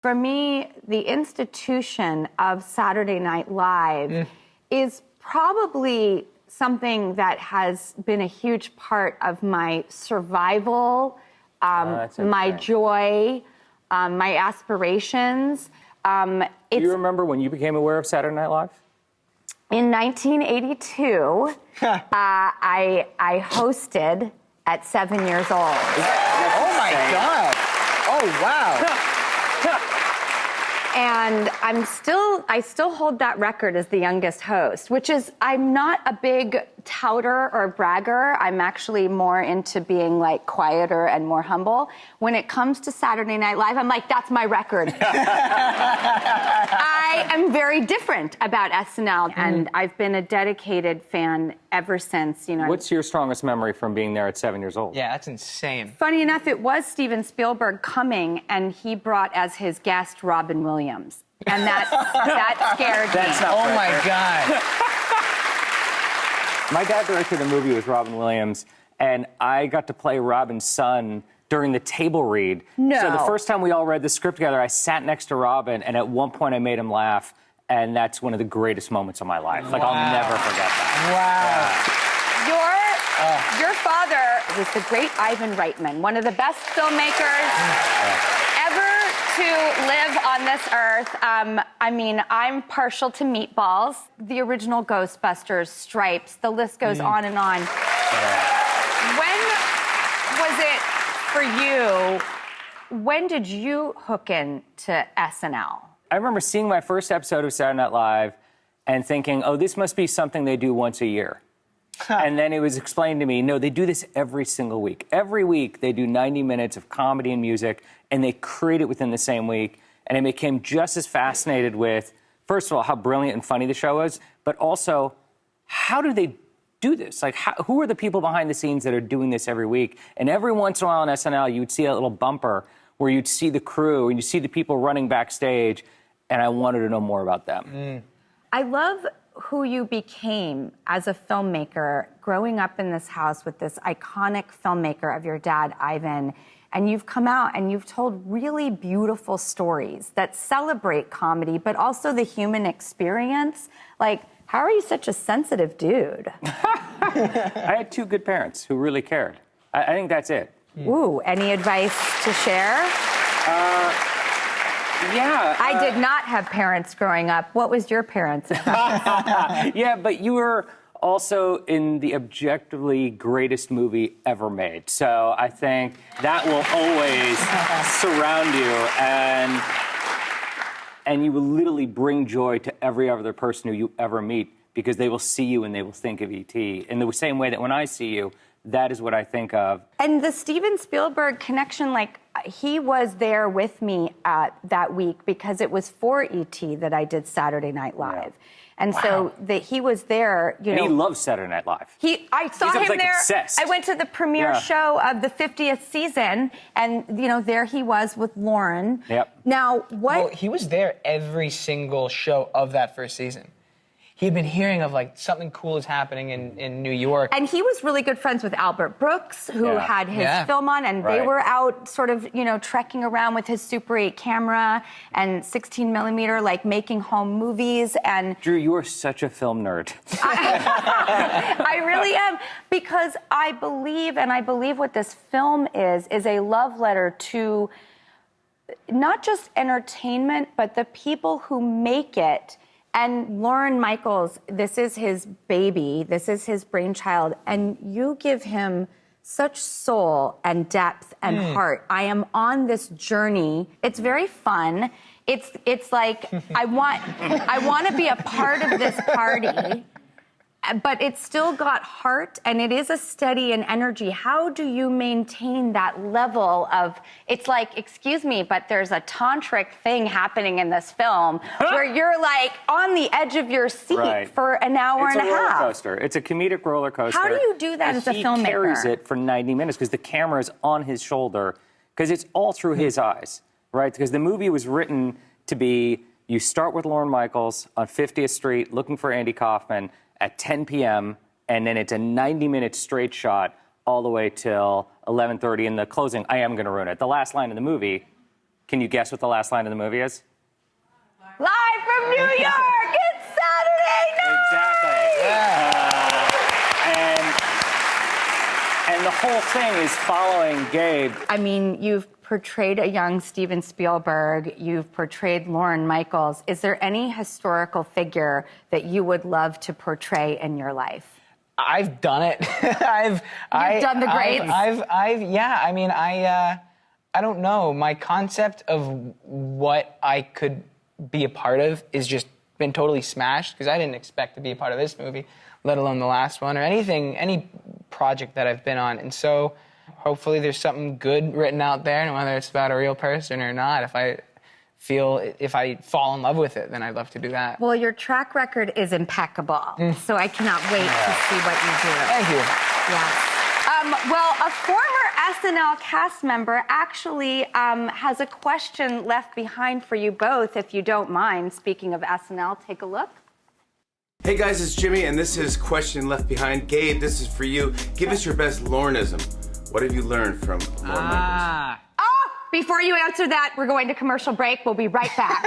For me, the institution of Saturday Night Live is probably something that has been a huge part of my survival, my joy, my aspirations. Do you remember when you became aware of Saturday Night Live? In 1982, I hosted at 7 years old. Oh my God! Oh wow! And I still hold that record as the youngest host, which is, I'm not a big touter or bragger. I'm actually more into being like quieter and more humble. When it comes to Saturday Night Live, I'm like, that's my record. I am very different about SNL, and I've been a dedicated fan ever since, you know. What's your strongest memory from being there at 7 years old? Yeah, that's insane. Funny enough, it was Steven Spielberg coming, and he brought as his guest Robin Williams. And that scared me. That's not Oh my God. My dad directed a movie with Robin Williams, and I got to play Robin's son during the table read. No. So the first time we all read the script together, I sat next to Robin, and at one point I made him laugh, and that's one of the greatest moments of my life. Like, I'll never forget that. Wow. Your father was the great Ivan Reitman, one of the best filmmakers ever to live on this earth. I mean, I'm partial to Meatballs, the original Ghostbusters, Stripes, the list goes on and on. When was it for you, when did you hook into SNL? I remember seeing my first episode of Saturday Night Live and thinking, oh, this must be something they do once a year. And then it was explained to me, no, they do this every single week. Every week they do 90 minutes of comedy and music, and they create it within the same week. And I became just as fascinated with, first of all, how brilliant and funny the show is, but also, how do they do this? Like, who are the people behind the scenes that are doing this every week? And every once in a while on SNL, you would see a little bumper where you'd see the crew and you see the people running backstage, and I wanted to know more about them. I love who you became as a filmmaker, growing up in this house with this iconic filmmaker of your dad, Ivan, and you've come out and you've told really beautiful stories that celebrate comedy, but also the human experience. Like, how are you such a sensitive dude? I had two good parents who really cared. I think that's it. Ooh, any advice to share? Yeah. I did not have parents growing up. What was your parents' advice? Yeah, but you were also in the objectively greatest movie ever made. So I think that will always surround you, and you will literally bring joy to every other person who you ever meet, because they will see you and they will think of E.T. in the same way that when I see you, that is what I think of. And the Steven Spielberg connection, like, he was there with me that week because it was for E.T. that I did Saturday Night Live. Yeah. And so he was there, you know. And he loves Saturday Night Live. I saw him like there. Obsessed. I went to the premiere show of the 50th season, and, you know, there he was with Lauren. Yep. Now, Well, he was there every single show of that first season. He had been hearing of, like, something cool is happening in New York. And he was really good friends with Albert Brooks, who had his film on, and they were out sort of, you know, trekking around with his Super 8 camera and 16 millimeter, like, making home movies. And Drew, you are such a film nerd. I really am, because I believe what this film is a love letter to not just entertainment, but the people who make it. And Lorne Michaels, this is his baby, this is his brainchild, and you give him such soul and depth and heart. I am on this journey. It's very fun. It's like I want to be a part of this party, but it's still got heart, and it is a steady and energy. How do you maintain that level of, it's like, excuse me, but there's a tantric thing happening in this film where you're like on the edge of your seat for an hour and a half. It's a roller coaster. It's a comedic roller coaster. How do you do that as a filmmaker? He carries it for 90 minutes because the camera is on his shoulder, because it's all through his eyes, right? Because the movie was written to be, you start with Lorne Michaels on 50th Street looking for Andy Kaufman at 10 p.m., and then it's a 90-minute straight shot all the way till 11:30 in the closing. I am going to ruin it. The last line of the movie, Can you guess what the last line of the movie is? Live from New York, it's Saturday night! Exactly. Yeah. And the whole thing is following Gabe. I mean, you've portrayed a young Steven Spielberg, you've portrayed Lorne Michaels. Is there any historical figure that you would love to portray in your life? I've done it. You've done the greats? Yeah. I mean, I don't know. My concept of what I could be a part of is just been totally smashed because I didn't expect to be a part of this movie, let alone the last one or any project that I've been on. And so hopefully there's something good written out there, and whether it's about a real person or not, if I fall in love with it, then I'd love to do that. Well, your track record is impeccable, so I cannot wait to see what you do. Thank you. Yes. Well, a former SNL cast member actually has a question left behind for you both, if you don't mind. Speaking of SNL, take a look. Hey guys, it's Jimmy, and this is Question Left Behind. Gabe, this is for you. Give us your best Lorneism. What have you learned from Lorne Michaels? Before you answer that, we're going to commercial break. We'll be right back.